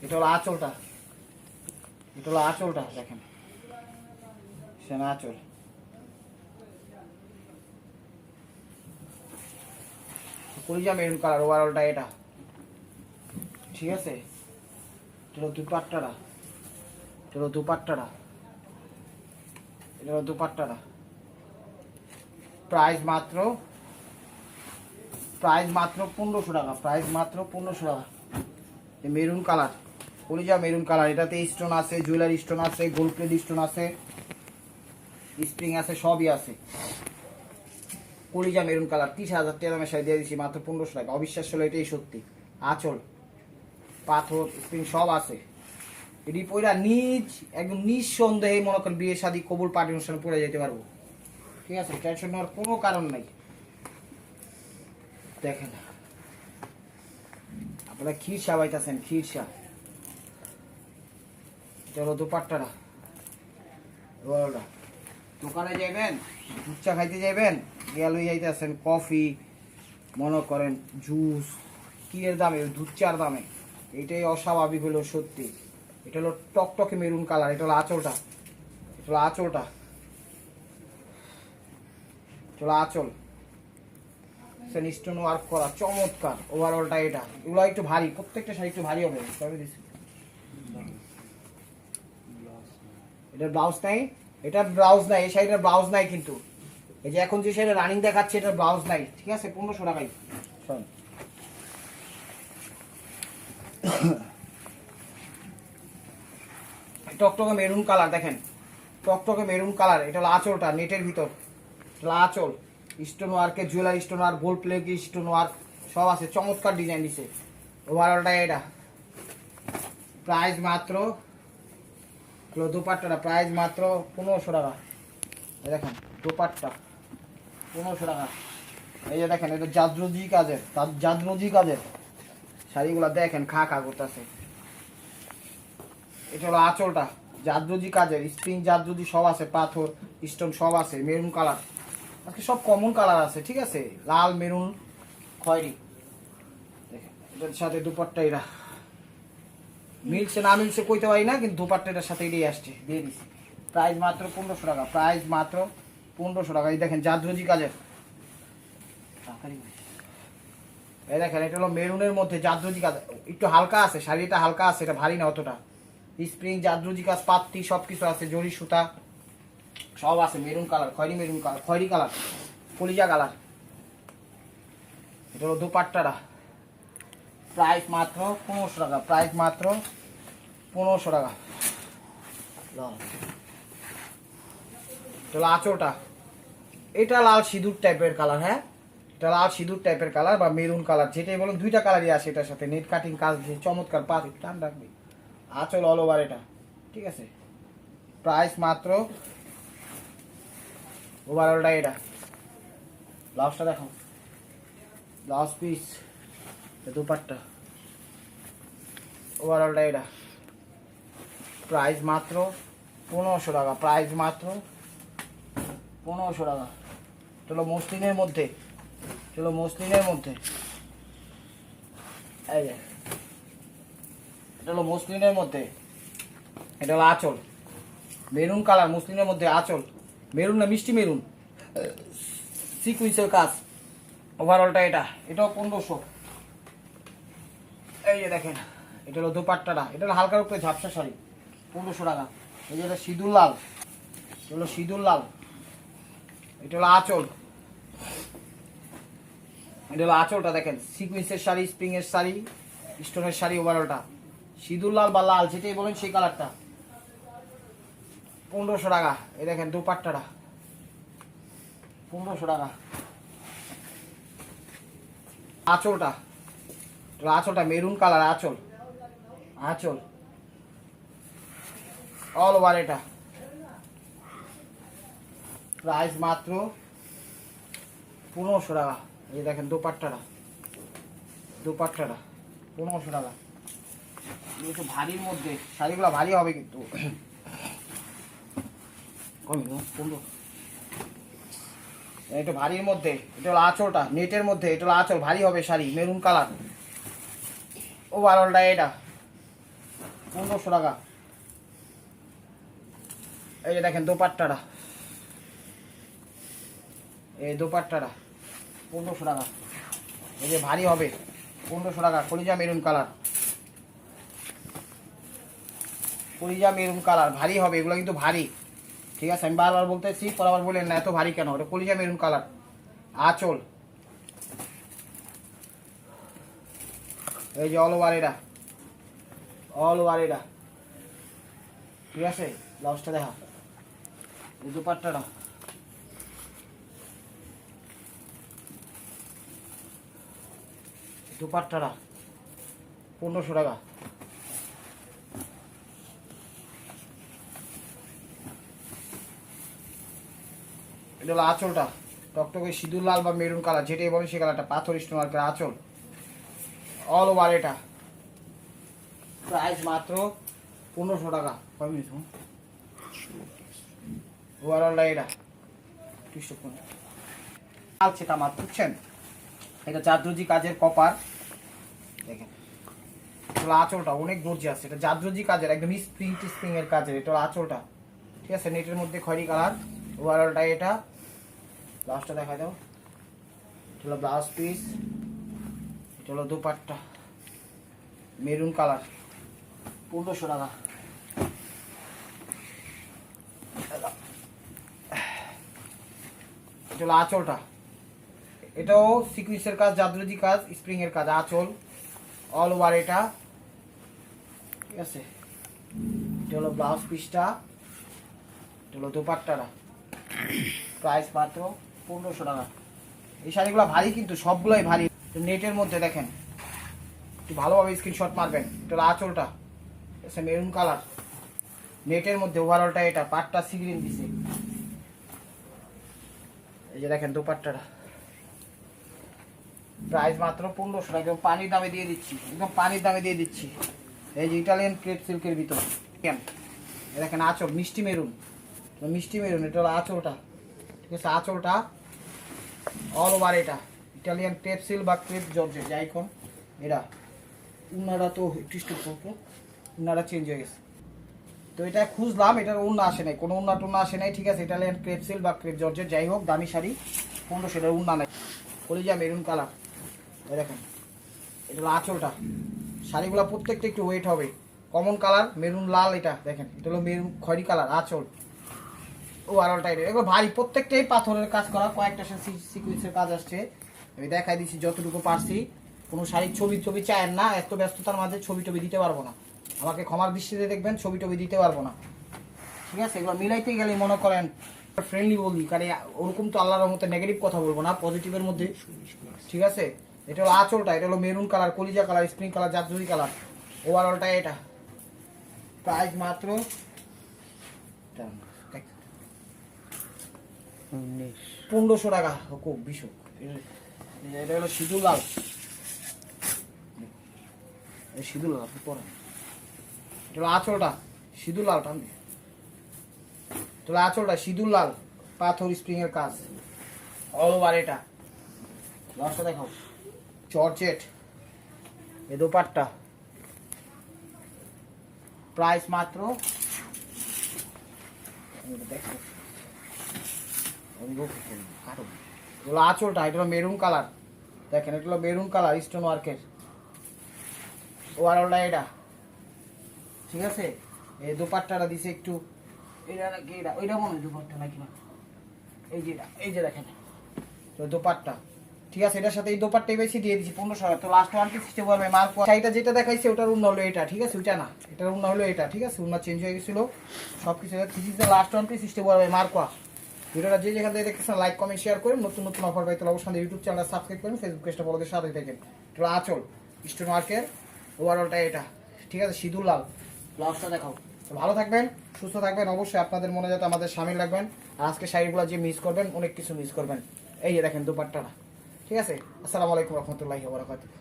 এটা হলো আঁচলটা, এটা হলো আঁচলটা দেখেন, সে আঁচল। কলিজা মেরুন কালার ওভারঅলটা এটা, ঠিক আছে। এটা হলো দুপাট্টাটা, এটা হলো দুপাট্টাটা, এটা হলো দুপাট্টাটা। প্রাইস মাত্র 1500 টাকা, প্রাইস মাত্র 1500 টাকা। মেরুন কালার, কলিজা মেরুন কালার, এটাতে স্টোন আছে, জুয়েলারি স্টোন আছে, গোল্ড প্লেট স্টোন আছে, স্প্রিং আছে, সবই আছে। কলিজা মেরুন কালার 30,000 টাকা দামে শাড়ি দিয়ে দিচ্ছি মাত্র 1500 টাকা। অবিশ্বাস হলো এটাই সত্যি। আঁচল, পাথর, স্প্রিং সব আছে। এটি পয়লা একদম নিঃসন্দেহে মনে করেন বিয়ে শাদী কবুল পার্টি অনুষ্ঠানে পরে যেতে পারবো, ঠিক আছে। টেনশন নেওয়ার কোনো কারণ নাই। দেখেন আপনারা ক্ষীরসা পাইতেছেন, ক্ষীরসা। এটা হলো দুপাট্টাটা, দোকানে যাইবেন, দুধ চা খাইতে যাইবেন, গেল যাইতেছেন কফি, মনে করেন জুস, কি এর দামে, দুধ চার দামে। এইটাই অস্বাভাবিক হলো সত্যি। এটা হলো টকটকে মেরুন কালার, এটা হলো আঁচলটা, এটা হলো আঁচলটা, এটা হলো আঁচল। স্টোন ওয়ার্ক করা চমৎকার ওভারঅলটা এটা। এগুলো একটু ভারী, প্রত্যেকটা শাড়ি একটু ভারী হবে। এটা ব্লাউজ নাই, এটা ব্লাউজ নাই, এই শাড়িটার ব্লাউজ নাই কিন্তু। এই যে এখন যে শাড়িটা রানিং দেখাচ্ছে এটার ব্লাউজ নাই, ঠিক আছে। 1500 টাকাই। শোন, টকটকে মেরুন কালার দেখেন, টকটকে মেরুন কালার। এটা হলো আঁচলটা, নেটের ভিতর, এটা আঁচল। স্টোন ওয়ার্কের, jewellery stone work, gold plate stone work সব আছে, চমৎকার ডিজাইন দিছে। ওভারঅলটা এটা। প্রাইস মাত্র, দুপাট্টাটা প্রাইস মাত্র 1500 টাকা। দেখেন দুপাট্টা 1500 টাকা। এই যে দেখেন এটা জাদরজি কাজের, জাদরজি কাজের শাড়িগুলো দেখেন খা খা করতেছে। এটা হলো আঁচলটা, জাদরজি কাজের, স্প্রিং জাদরজি সব আছে, পাথর স্টোন সব আছে। মেরুন কালার, আজকে সব কমন কালার আছে, ঠিক আছে। লাল, মেরুন, খয়েরি। দেখেন এটার সাথে দুপাট্টা, এরা মিলছে না মিলছে কইতে পারি না, কিন্তু দুপাট্টাটার সাথে এটাই আসছে, দিয়ে দিচ্ছি। প্রাইস মাত্র 1500 টাকা, প্রাইস মাত্র 1500 টাকা। এই দেখেন জাদরজি কাজের, এই দেখেন এটা হলো মেরুনের মধ্যে জাদরজি কাজ, একটু হালকা আছে শাড়িটা, হালকা আছে, এটা ভারী না অতটা। স্প্রিং জাদরজি কাজ, পাত্তি সবকিছু আছে, জরি সুতা সব আছে। মেরুন কালার, খয়েরি মেরুন কালার, খয়েরি কালার, কলিজা কালার। এটা হলো দুপাট্টাটা, প্রাইস মাত্র 1500 টাকা, প্রাইস মাত্র 1500 টাকা। এটা হলো আঁচলটা, এটা লাল সিঁদুর টাইপের কালার, হ্যাঁ এটা লাল সিঁদুর টাইপের কালার বা মেরুন কালার, যেটাই বলুন, দুইটা কালারই আসে এটার সাথে। নেট কাটিং কাজ দিয়ে চমৎকার, পা টান রাখবে। আঁচল অল ওভার এটা, ঠিক আছে। প্রাইস মাত্র, ওভারঅলটা এটা। ব্লাউজটা দেখো, ব্লাউজ পিস, দুপাট্টা, ওভারঅলটা এটা। প্রাইস মাত্র 1500 টাকা, প্রাইস মাত্র 1500 টাকা। এটা হলো মসলিনের মধ্যে, এটা হলো মসলিনের মধ্যে, এই যে এটা হলো মসলিনের মধ্যে। এটা হলো আঁচল, মেরুন কালার, মসলিনের মধ্যে আঁচল, মেরুন না মিষ্টি মেরুন, সিকুইন্সের কাজ। ওভারঅলটা এটা, এটাও 1500। এই যে দেখেন এটা হলো দুপাট্টাটা, এটা হলো হালকার উপরে ঝাপসা শাড়ি, 1500 টাকা। এই যে এটা সিঁদুর লাল, এটা হলো সিঁদুর লাল, এটা হলো আঁচল, এটা হলো আঁচলটা দেখেন, সিকুইন্সের শাড়ি, স্প্রিং এর শাড়ি, স্টোনের শাড়ি। ওভারঅলটা সিঁদুর লাল বা লাল যেটাই বলেন সেই কালারটা, 1500 টাকা। এই দেখেন দুপাট্টাটা 1500 টাকা। আঁচলটা, আঁচলটা মেরুন কালার, আঁচল, আঁচল অল ওভার এটা। প্রাইস মাত্র 1500 টাকা। এই দেখেন দুপাট্টাটা, দুপাট্টাটা 1500 টাকা। একটু ভারীর মধ্যে, শাড়িগুলো ভারী হবে কিন্তু। একটু ভারীর মধ্যে, এটা হলো আঁচলটা, নেটের মধ্যে, এটা হলো আঁচল, ভারী হবে শাড়ি, মেরুন কালার। ওভারঅলটা এটা, 1500 টাকা। এই যে দেখেন দোপাট্টাটা, এই দোপাট্টাটা 1500 টাকা। এই যে ভারী হবে 1500 টাকা। কলিজা মেরুন কালার, কলিজা মেরুন কালার ভারী হবে, এগুলো কিন্তু ভারী, ঠিক আছে। আমি বারবার বলতেছি, পর আবার বললেন না এত ভারী কেন, ওটা কলিজা মেরুন কালার। আঁচল এই যে অল ওভার এটা, অল ওভার এটা, ঠিক আছে। ব্লাউজটা দেখা, এই দোপাট্টাটা, দোপাট্টাটা 1500 টাকা। এটা হলো আঁচলটা, টকটকে সিঁদুর লাল বা মেরুন কালার যেটাই বলে সে কালারটা, পাথর স্টোন ওয়ার্কের আঁচল, অল ওভার এটা। প্রাইস মাত্র 1500 টাকা। কয় মিনিট ওভারঅলটা এটা আলছে কামার, বুঝছেন? এটা জাদরজি কাজের কপার, দেখেন এটা আঁচলটা অনেক গর্জিয়াস, এটা জাদরজি কাজের একদম স্প্রিং এর কাজের। এটা আঁচলটা, ঠিক আছে, নেটের মধ্যে খয়েরি কালার। ওভারঅলটা এটা। ব্লাউজটা দেখা দাও, এটা হলো ব্লাউজ পিস, এটা হলো দোপাট্টা মেরুন কালার, 1500 টাকা। এটা হলো আঁচলটা, এটাও সিকুয়েন্সের কাজ, জাদরজি কাজ, স্প্রিং এর কাজ, আঁচল অল ওভার এটা, ঠিক আছে। এটা হলো ব্লাউজ পিসটা, এটা হলো দোপাট্টাটা। প্রাইস মাত্র 1500 টাকা। এই শাড়িগুলো ভারী কিন্তু, সবগুলোই ভারী। নেটের মধ্যে দেখেন, একটু ভালোভাবে স্ক্রিনশট মারবেন। এটা হলো আঁচলটা, মেরুন কালার, নেটের মধ্যে। ওভারঅলটা এটা, পাটটা সিগ্রিন দিছে। এই যে দেখেন দোপাট্টাটা, প্রাইস মাত্র 1500 টাকা। একদম পানির দামে দিয়ে দিচ্ছি, একদম পানির দামে দিয়ে দিচ্ছি। এই যে ইটালিয়ান ক্রেপ সিল্কের ভিতর দেখেন আঁচল মিষ্টি মেরুন, মিষ্টি মেরুন। এটা হলো আঁচলটা, ঠিক আছে। আঁচলটা অল ওভার এটা, ইটালিয়ান ক্রেপ সিল্ক বা ক্রেপ জর্জেট যাই কোন এরা। উন্নাটা তো একটু উন্নাটা চেঞ্জ হয়ে গেছে, তো এটা খুঁজলাম, এটার উন্না আসে নাই, কোনো উন্না টুন্না আসে নাই, ঠিক আছে। ইটালিয়ান ক্রেপ সিল্ক বা ক্রেপ জর্জেট যাই হোক, দামি শাড়ি 1500 টাকার উন্না নাই। কলিজা মেরুন কালার, দেখেন এটা হলো আঁচলটা। শাড়িগুলো প্রত্যেকটা একটু ওয়েট হবে, কমন কালার মেরুন লাল, এটা দেখেন এটা হলো মেরুন খয়েরি কালার আঁচল। ও আর অলটা এটা, এগুলো ভারী, প্রত্যেকটাই পাথরের কাজ করা, কয়েকটা সিকুয়েন্সের কাজ আসছে। আমি দেখাই দিচ্ছি যতটুকু পারছি। কোনো শাড়ির ছবি চায়েন না, এত ব্যস্ততার মাঝে ছবি দিতে পারবো না, আমাকে ক্ষমার দৃষ্টিতে দেখবেন, ছবি দিতে পারবো না, ঠিক আছে। এগুলো মিলাইতে গেলে মনে করেন ফ্রেন্ডলি বলি, কারণ ওরকম তো আল্লাহর মতো নেগেটিভ কথা বলবো না, পজিটিভের মধ্যে, ঠিক আছে। এটা হলো আঁচলটা, এটা হলো মেরুন কালার, কলিজা কালার, স্প্রিং কালার, জাদরজি কালার। ওভারঅলটা এটা। প্রাইস মাত্র 1500 টাকা। খুব বিশু, এটা হলো সিঁদুর লাল, সিঁদুর লাল পরে। এটা হলো আঁচলটা সিঁদুর লাল, টান দিয়ে। এটা হলো আঁচলটা সিঁদুর লাল, পাথর স্প্রিং এর কাজ, অল ওভার এটা। লাস্টটা দেখাও, জর্জেট, এ দোপাট্টা। প্রাইস মাত্র এগুলো আঁচলটা, এটা হলো মেরুন কালার, দেখেন এটা হলো মেরুন কালার স্টোন ওয়ার্কের। ওভারঅলটা এটা, ঠিক আছে। এই দোপাট্টাটা দিছে একটু, এটা নাকি এটা ওইটা মনে হয় দোপাট্টা নাকি না, এই যে এটা, এই যে দেখেন তো দোপাট্টা, ঠিক আছে। এটার সাথে এই দোপাট্টাই বেশি দিয়ে দিচ্ছি 1500 টাকা। তো লাস্ট ওয়ান পিস সিস্টেম করবে মার্ক, শাড়িটা যেটা দেখাইছে ওটার উন্না হলো এটা, ঠিক আছে, ওইটা না, এটার উন্না হলো এটা, ঠিক আছে। উন্না চেঞ্জ হয়ে গেছিল সব কিছু। লাস্ট ওয়ান পিস সিস্টেম করবে মার্কোয়া। ভিডিওটা যে যেখান থেকে দেখতেছেন লাইক কমেন্ট শেয়ার করেন, নতুন অফার পাইতে অবশ্যই ইউটিউব চ্যানেলটা সাবস্ক্রাইব করেন, ফেসবুক পেজটা ফলো দিয়ে সাথে থাকেন। এটা আঁচল স্টোন ওয়ার্কের, ওভারঅলটা এটা, ঠিক আছে। সিঁদুর লাল। ব্লাউজটা দেখাও। তো ভালো থাকবেন, সুস্থ থাকবেন, অবশ্যই আপনাদের মনে যাতে আমাদের সামিল রাখবেন। আর আজকে শাড়িগুলো যে মিস করবেন, অনেক কিছু মিস করবেন। এই যে দেখেন দোপাট্টাটা, ঠিক আছে। আসসালামু আলাইকুম রহমতুল্লাহি ওয়া বারাকাতুহু।